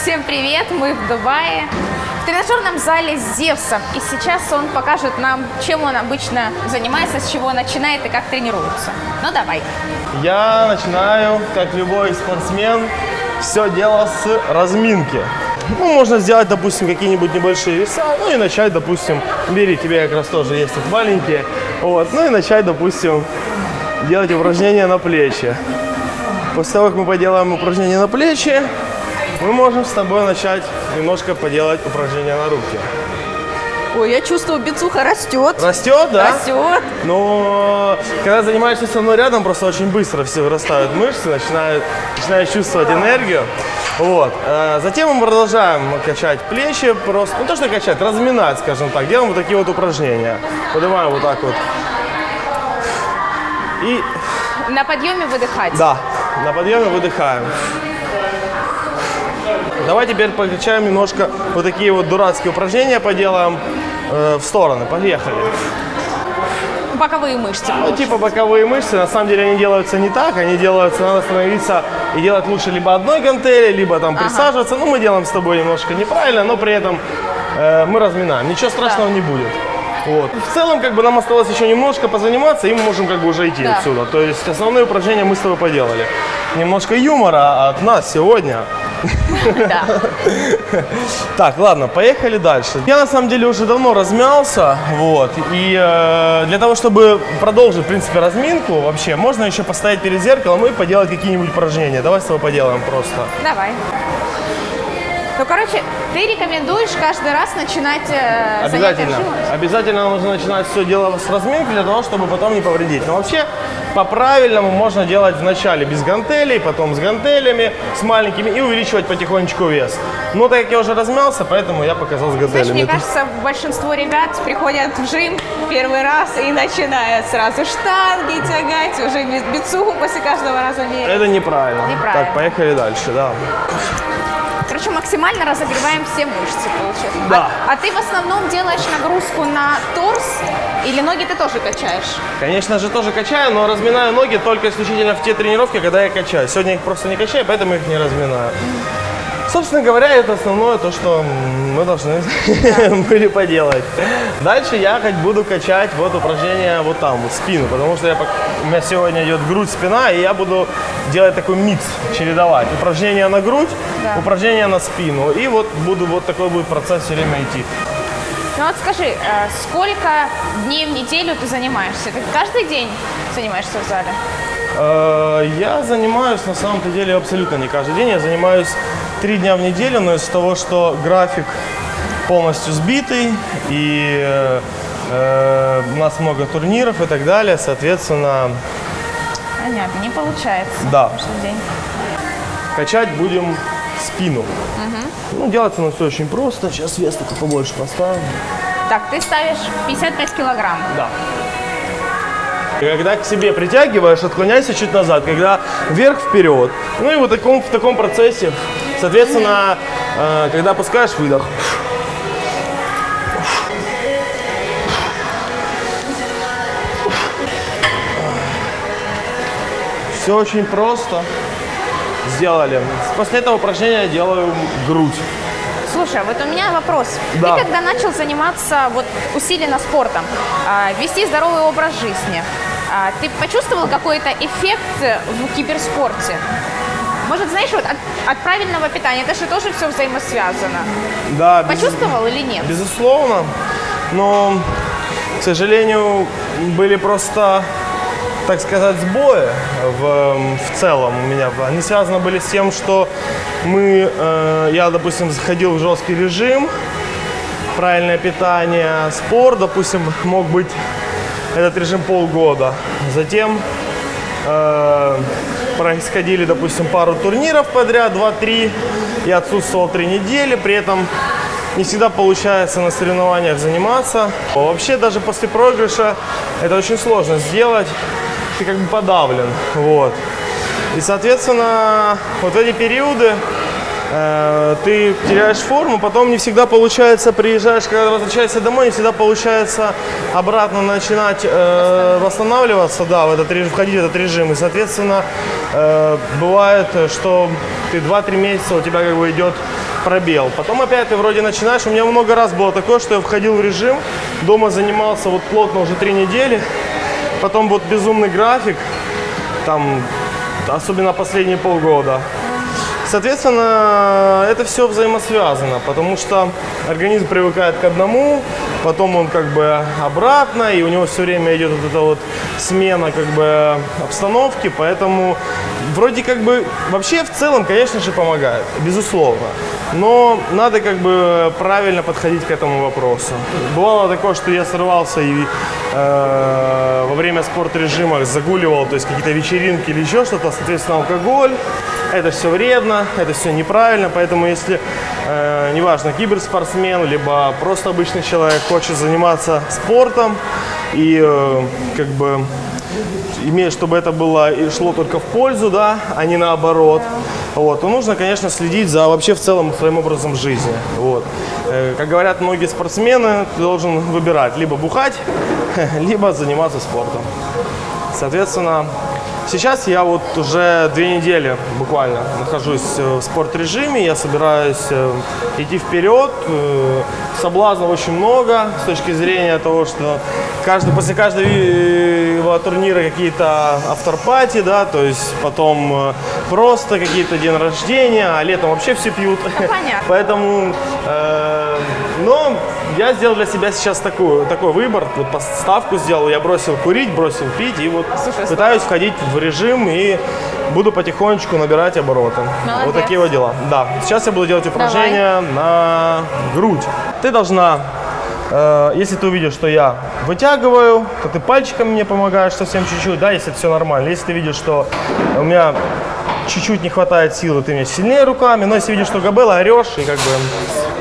Всем привет, мы в Дубае, в тренажерном зале с Зевсом. И сейчас он покажет нам, чем он обычно занимается, с чего начинает и как тренируется. Ну давай. Я начинаю, как любой спортсмен, все дело с разминки. Ну, можно сделать, допустим, какие-нибудь небольшие веса, ну и начать, допустим, бери, тебе как раз тоже есть тут маленькие, вот, ну и начать, допустим, делать упражнения на плечи. После того, как мы поделаем упражнения на плечи, мы можем с тобой начать немножко поделать упражнения на руки. Ой, я чувствую, бицуха растет. Растет, да? Растет. Но когда занимаешься со мной рядом, просто очень быстро все вырастают мышцы, начинаешь чувствовать энергию. Вот. Затем мы продолжаем качать плечи, просто, ну то, что качать, разминать, скажем так. Делаем вот такие вот упражнения. Поднимаем вот так вот. И... На подъеме выдыхать. Да, на подъеме выдыхаем. Давай теперь покачаем немножко, вот такие вот дурацкие упражнения поделаем в стороны. Поехали. Боковые мышцы. Ну, типа боковые мышцы, на самом деле они делаются не так, они делаются, надо становиться и делать лучше либо одной гантели, либо там присаживаться. Ну, мы делаем с тобой немножко неправильно, но при этом мы разминаем. Ничего страшного не будет. Вот. В целом, как бы нам осталось еще немножко позаниматься, и мы можем как бы уже идти отсюда. То есть основные упражнения мы с тобой поделали. Немножко юмора от нас сегодня. Да. Так, ладно, поехали дальше. Я на самом деле уже давно размялся, вот, и для того, чтобы продолжить, в принципе, разминку, вообще, можно еще поставить перед зеркалом и поделать какие-нибудь упражнения. Давай с тобой поделаем просто. Давай. Ну, короче, ты рекомендуешь каждый раз начинать занятия жимом? Обязательно нужно начинать все дело с разминки для того, чтобы потом не повредить. Но вообще, по-правильному можно делать вначале без гантелей, потом с гантелями, с маленькими и увеличивать потихонечку вес. Но так как я уже размялся, поэтому я показал с гантелями. Знаешь, мне кажется, большинство ребят приходят в жим первый раз и начинают сразу штанги тягать, уже бицуху после каждого раза мерить. Это неправильно. Неправильно. Так, поехали дальше, да. Короче, максимально разогреваем все мышцы, получается. Да. А ты в основном делаешь нагрузку на торс или ноги ты тоже качаешь? Конечно же, тоже качаю, но разминаю ноги только исключительно в те тренировки, когда я качаю. Сегодня я их просто не качаю, поэтому их не разминаю. Собственно говоря, это основное то, что мы должны были поделать. Дальше я буду качать вот упражнения вот там, вот спину, потому что у меня сегодня идет грудь, спина, и я буду делать такой микс, чередовать. Упражнения на грудь, упражнения на спину, и вот такой будет процесс все время идти. Ну вот скажи, сколько дней в неделю ты занимаешься? Ты каждый день занимаешься в зале? Я занимаюсь на самом-то деле абсолютно не каждый день. Я занимаюсь 3 дня в неделю, но из-за того, что график полностью сбитый и у нас много турниров и так далее, соответственно... Понятно, не получается. Да. Каждый день. Качать будем спину. Ну, делается оно все очень просто. Сейчас вес только побольше поставим. Так, ты ставишь 55 килограмм. Да. Когда к себе притягиваешь, отклоняйся чуть назад, когда вверх-вперед. Ну и вот в таком процессе, соответственно, когда опускаешь, выдох. Все очень просто. Сделали. После этого упражнения делаю грудь. Слушай, вот у меня вопрос. Да. Ты когда начал заниматься вот усиленно спортом, вести здоровый образ жизни, ты почувствовал какой-то эффект в киберспорте? Может, знаешь, вот от правильного питания, это же тоже все взаимосвязано. Да. Почувствовал или нет? Безусловно. Но, к сожалению, были просто, так сказать, сбои в целом у меня. Они связаны были с тем, что я, допустим, заходил в жесткий режим, правильное питание, спорт, допустим, мог быть этот режим полгода. Затем происходили, допустим, пару турниров подряд, 2-3. Я отсутствовал 3 недели, при этом не всегда получается на соревнованиях заниматься. Вообще, даже после проигрыша это очень сложно сделать. Ты как бы подавлен. Вот. И, соответственно, вот эти периоды ты теряешь форму, потом не всегда получается, приезжаешь, когда возвращаешься домой, не всегда получается обратно начинать восстанавливаться, да, в этот режим, входить в этот режим. И, соответственно, бывает, что ты 2-3 месяца, у тебя как бы идет пробел. Потом опять ты вроде начинаешь. У меня много раз было такое, что я входил в режим, дома занимался вот плотно уже 3 недели, потом вот безумный график, там, особенно последние полгода. Соответственно, это все взаимосвязано, потому что организм привыкает к одному, потом он как бы обратно, и у него все время идет вот эта вот смена как бы обстановки, поэтому вроде как бы вообще в целом, конечно же, помогает, безусловно. Но надо как бы правильно подходить к этому вопросу. Бывало такое, что я срывался и во время спортрежима загуливал, то есть какие-то вечеринки или еще что-то, соответственно, алкоголь. Это все вредно, это все неправильно, поэтому если, неважно, киберспортсмен, либо просто обычный человек хочет заниматься спортом и как бы имеет, чтобы это было и шло только в пользу, да, а не наоборот, вот, то нужно, конечно, следить за вообще в целом своим образом жизни. Вот. Как говорят многие спортсмены, ты должен выбирать либо бухать, либо заниматься спортом. Соответственно, сейчас я вот уже 2 недели буквально нахожусь в спортрежиме, я собираюсь идти вперед, соблазнов очень много с точки зрения того, что после каждого турнира какие-то автор-пати, да, то есть потом просто какие-то день рождения, а летом вообще все пьют. Ну, понятно. Поэтому, но я сделал для себя сейчас такой выбор, вот ставку сделал, я бросил курить, бросил пить и вот пытаюсь входить в режим и буду потихонечку набирать обороты. Молодец. Вот такие вот дела. Да, сейчас я буду делать упражнения на грудь. Ты должна, если ты увидишь, что я вытягиваю, то ты пальчиком мне помогаешь совсем чуть-чуть, да, если все нормально. Если ты видишь, что у меня чуть-чуть не хватает силы, ты мне сильнее руками, но если видишь, что габела, орешь и как бы,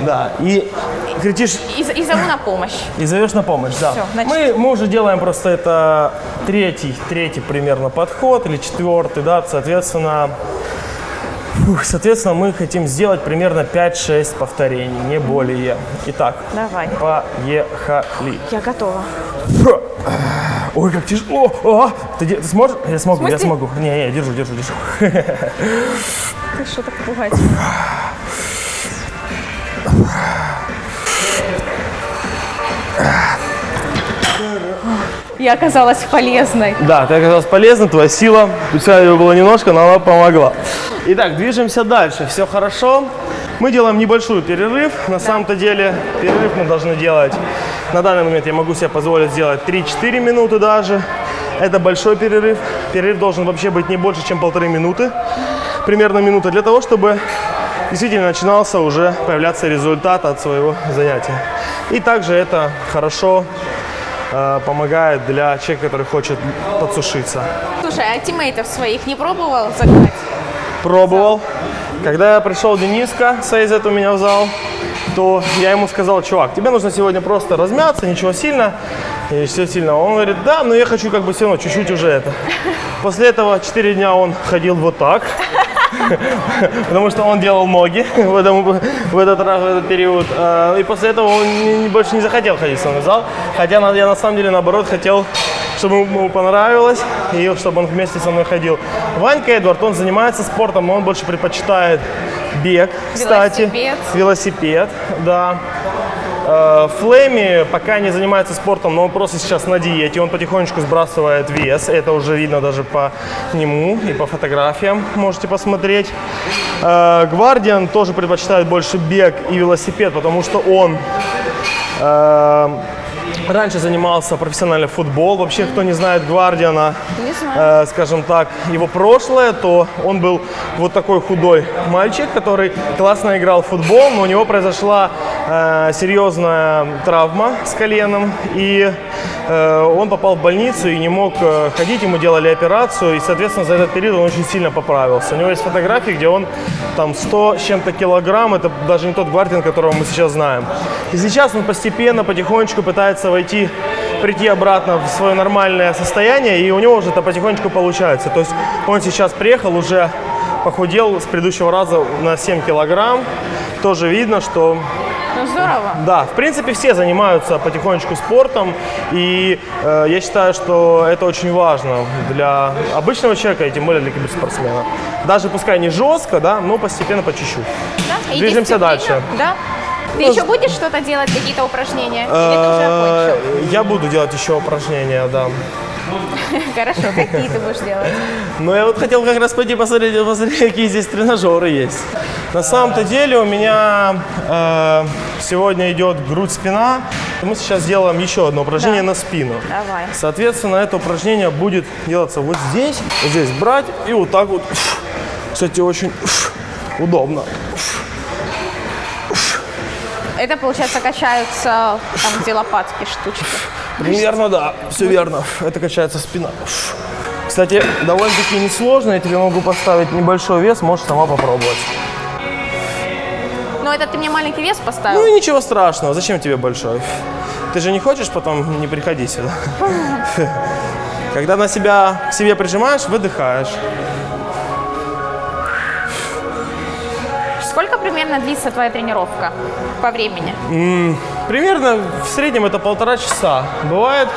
да, и кричишь. И зову на помощь. И зовешь на помощь, да. Всё, значит... Мы уже делаем просто это третий примерно подход или 4-й, да, соответственно, мы хотим сделать примерно 5-6 повторений, не более. Итак, давай. Поехали. Я готова. Ой, как тяжело. Ты сможешь? Я смогу, я смогу. Не, держу. Ты что так пугать? Я оказалась полезной. Да, ты оказалась полезна, твоя сила, пускай ее было немножко, но она помогла. Итак, движемся дальше, все хорошо. Мы делаем небольшой перерыв. На самом-то деле перерыв мы должны делать, на данный момент я могу себе позволить сделать 3-4 минуты даже. Это большой перерыв. Перерыв должен вообще быть не больше, чем 1,5 минуты. Примерно минута для того, чтобы действительно начинался уже появляться результат от своего занятия. И также это хорошо помогает для человека, который хочет подсушиться. Слушай, а тиммейтов своих не пробовал загнать? Пробовал. Когда я пришел Дениска Сейзет у меня в зал, то я ему сказал: чувак, тебе нужно сегодня просто размяться, ничего сильно, и все сильно. Он говорит: да, но я хочу как бы все равно чуть-чуть уже это. После этого 4 дня он ходил вот так, потому что он делал ноги в этот период. И после этого он больше не захотел ходить со мной в зал. Хотя я на самом деле наоборот хотел, чтобы ему понравилось и чтобы он вместе со мной ходил. Ванька Эдвард, он занимается спортом, но он больше предпочитает бег, кстати. Велосипед, да. Флэми пока не занимается спортом, но он просто сейчас на диете, он потихонечку сбрасывает вес, это уже видно даже по нему и по фотографиям, можете посмотреть. Гвардиан тоже предпочитает больше бег и велосипед, потому что он раньше занимался профессиональным футболом. Вообще, кто не знает Гвардиана, скажем так, его прошлое, то он был вот такой худой мальчик, который классно играл в футбол, но у него произошла серьезная травма с коленом, и он попал в больницу и не мог ходить, ему делали операцию, и, соответственно, за этот период он очень сильно поправился. У него есть фотографии, где он там 100 с чем-то килограмм, это даже не тот Гвардиан, которого мы сейчас знаем. И сейчас он постепенно, потихонечку пытается прийти обратно в свое нормальное состояние, и у него уже это потихонечку получается. То есть он сейчас приехал уже похудел с предыдущего раза на 7 килограмм. Тоже видно, что... Ну, здорово. Да, в принципе, все занимаются потихонечку спортом, и я считаю, что это очень важно для обычного человека, и тем более для киберспортсмена. Даже пускай не жестко, да, но постепенно, по чуть-чуть. Да? И Движемся дисциплина, дальше. Да? Ты еще будешь что-то делать, какие-то упражнения? Или ты уже окончил? Я буду делать еще упражнения, да. Хорошо, какие ты будешь делать? Но я вот хотел как раз пойти посмотреть, какие здесь тренажеры есть. На самом-то деле у меня сегодня идет грудь-спина. Мы сейчас делаем еще одно упражнение на спину. Давай. Соответственно, это упражнение будет делаться вот здесь брать и вот так вот. Кстати, очень удобно. Это, получается, качаются там, где лопатки, штучки. Примерно, да, все верно. Это качается спина. Кстати, довольно-таки несложно. Я тебе могу поставить небольшой вес, можешь сама попробовать. Ну, это ты мне маленький вес поставил? Ну и ничего страшного. Зачем тебе большой? Ты же не хочешь потом не приходи сюда. Когда на себя к себе прижимаешь, выдыхаешь. Сколько примерно длится твоя тренировка по времени? Примерно в среднем это 1,5 часа. Бывает,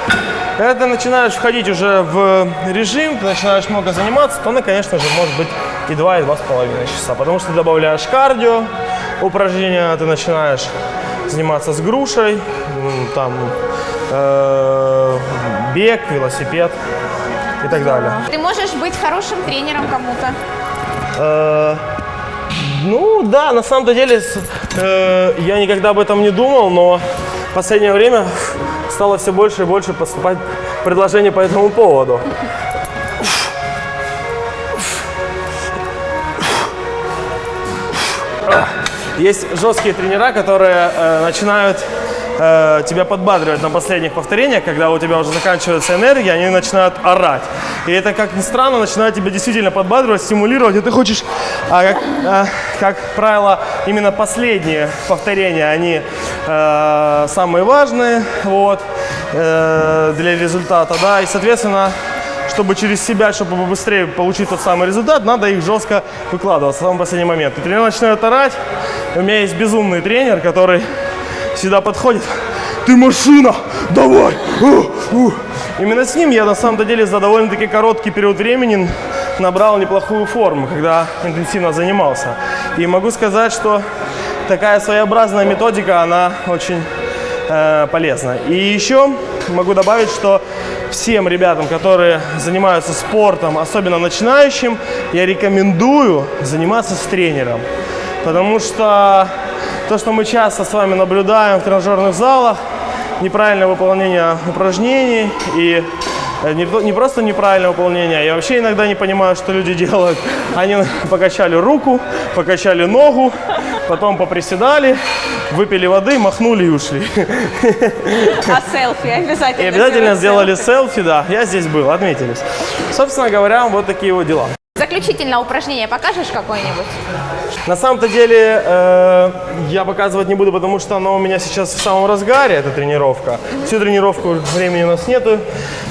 когда ты начинаешь входить уже в режим, ты начинаешь много заниматься, то она, конечно же, может быть и 2, и 2,5 часа. Потому что ты добавляешь кардио, упражнения, ты начинаешь заниматься с грушей, там, бег, велосипед и так далее. Ты можешь быть хорошим тренером кому-то? Ну да, на самом-то деле я никогда об этом не думал, но в последнее время стало все больше и больше поступать предложений по этому поводу. Есть жесткие тренера, которые начинают тебя подбадривать на последних повторениях, когда у тебя уже заканчивается энергия, они начинают орать. И это, как ни странно, начинает тебя действительно подбадривать, стимулировать, и ты хочешь, как правило, именно последние повторения, они самые важные вот, для результата, да, и, соответственно, чтобы через себя, чтобы побыстрее получить тот самый результат, надо их жестко выкладывать в самый последний момент. И тренер начинает орать, и у меня есть безумный тренер, который всегда подходит: ты машина, давай! Именно с ним я на самом-то деле за довольно-таки короткий период времени набрал неплохую форму, когда интенсивно занимался. И могу сказать, что такая своеобразная методика, она очень полезна. И еще могу добавить, что всем ребятам, которые занимаются спортом, особенно начинающим, я рекомендую заниматься с тренером. Потому что то, что мы часто с вами наблюдаем в тренажерных залах, неправильное выполнение упражнений и не просто неправильное выполнение, я вообще иногда не понимаю, что люди делают. Они покачали руку, покачали ногу, потом поприседали, выпили воды, махнули и ушли. А селфи обязательно? И обязательно сделали селфи, да, я здесь был, отметились. Собственно говоря, вот такие вот дела. Заключительное упражнение покажешь какое-нибудь? На самом-то деле я показывать не буду, потому что она у меня сейчас в самом разгаре, эта тренировка. Всю тренировку времени у нас нету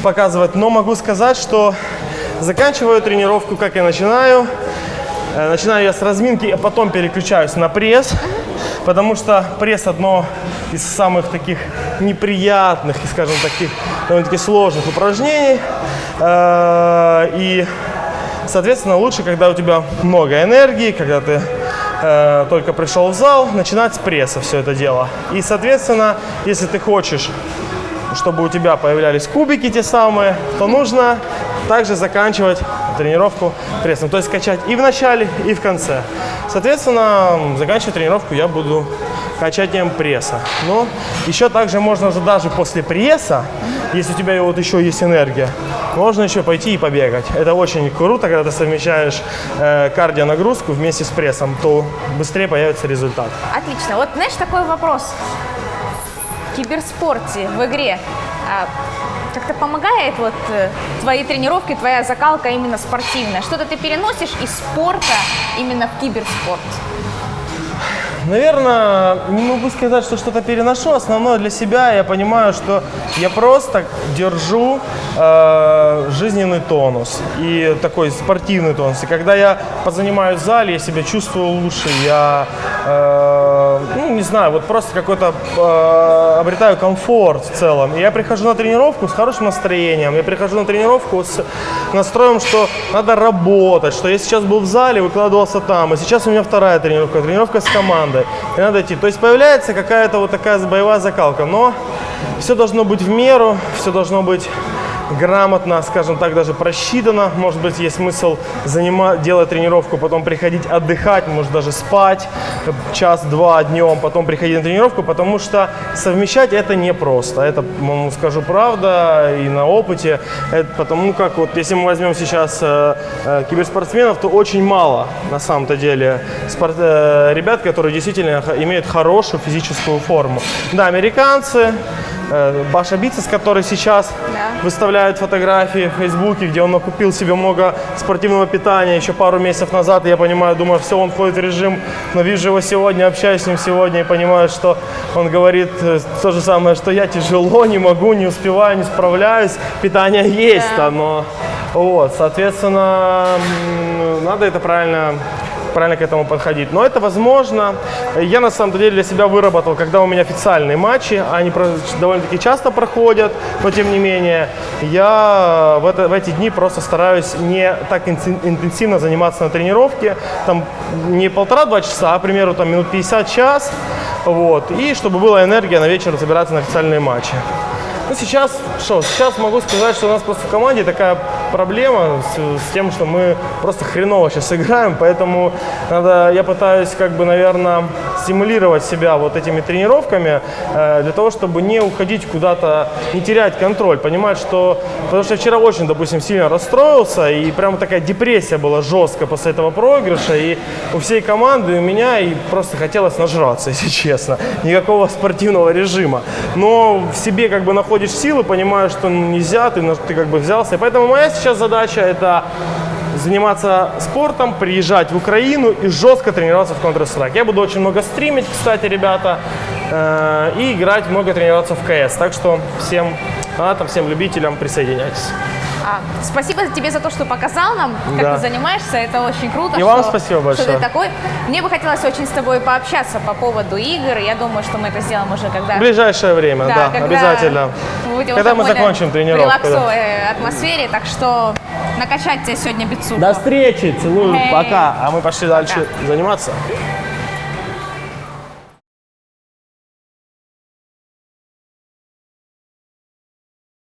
показывать, но могу сказать, что заканчиваю тренировку, как я начинаю. Начинаю я с разминки, а потом переключаюсь на пресс, потому что пресс одно из самых таких неприятных и, скажем, таких довольно-таки сложных упражнений. И соответственно, лучше, когда у тебя много энергии, когда ты только пришел в зал, начинать с пресса все это дело. И, соответственно, если ты хочешь, чтобы у тебя появлялись кубики те самые, то нужно также заканчивать тренировку прессом. То есть качать и в начале, и в конце. Соответственно, заканчивать тренировку я буду качанием пресса. Но еще также можно уже даже после пресса, если у тебя вот еще есть энергия, можно еще пойти и побегать. Это очень круто, когда ты совмещаешь кардионагрузку вместе с прессом, то быстрее появится результат. Отлично. Вот знаешь, такой вопрос. В киберспорте, в игре как-то помогает вот твои тренировки, твоя закалка именно спортивная? Что-то ты переносишь из спорта именно в киберспорт? Наверное, не могу сказать, что что-то переношу. Основное для себя я понимаю, что я просто держу жизненный тонус и такой спортивный тонус. И когда я позанимаюсь в зале, я себя чувствую лучше, я, ну, не знаю, вот просто какой-то обретаю комфорт в целом. И я прихожу на тренировку с хорошим настроением, я прихожу на тренировку с настроем, что надо работать, что я сейчас был в зале, выкладывался там, и сейчас у меня вторая тренировка с командой, и надо идти. То есть появляется какая-то вот такая боевая закалка, но все должно быть в меру, все должно быть грамотно, скажем так, даже просчитано. Может быть, есть смысл делать тренировку, потом приходить отдыхать, может даже спать час-два днем, потом приходить на тренировку, потому что совмещать это непросто. Это, вам скажу, правда и на опыте. Это потому как вот если мы возьмем сейчас киберспортсменов, то очень мало на самом-то деле ребят, которые действительно имеют хорошую физическую форму. Да, американцы, Баша Бицес, который сейчас выставляет фотографии в Фейсбуке, где он накупил себе много спортивного питания еще пару месяцев назад. И я понимаю, думаю, все, он входит в режим, но вижу его сегодня, общаюсь с ним сегодня и понимаю, что он говорит то же самое, что я тяжело, не могу, не успеваю, не справляюсь. Питание есть, но вот, соответственно, надо это правильно к этому подходить. Но это возможно. Я на самом деле для себя выработал, когда у меня официальные матчи, они довольно-таки часто проходят, но тем не менее, я в эти дни просто стараюсь не так интенсивно заниматься на тренировке, там не 1,5-2 часа, а, к примеру, там минут 50-час, вот, и чтобы была энергия на вечер собираться на официальные матчи. Ну, сейчас могу сказать, что у нас просто в команде такая проблема с тем, что мы просто хреново сейчас играем, поэтому я пытаюсь, наверное, стимулировать себя вот этими тренировками для того, чтобы не уходить куда-то, не терять контроль, понимать, что... Потому что я вчера очень, допустим, сильно расстроился, и прямо такая депрессия была жесткая после этого проигрыша, и у всей команды, и у меня, и просто хотелось нажраться, если честно. Никакого спортивного режима. Но в себе находишь силы, понимаешь, что нельзя, ты взялся. И поэтому моя сейчас задача — это заниматься спортом, приезжать в Украину и жестко тренироваться в Counter-Strike. Я буду очень много стримить, кстати, ребята, и играть, много тренироваться в КС. Так что всем любителям присоединяйтесь. Спасибо тебе за то, что показал нам, как ты занимаешься. Это очень круто. И вам спасибо большое. Что ты такой. Мне бы хотелось очень с тобой пообщаться по поводу игр. Я думаю, что мы это сделаем уже когда... В ближайшее время, да, обязательно. Когда мы закончим тренировку. В релаксовой атмосфере. Так что накачать тебя сегодня бицуху. До встречи, целую, пока. А мы пошли дальше заниматься.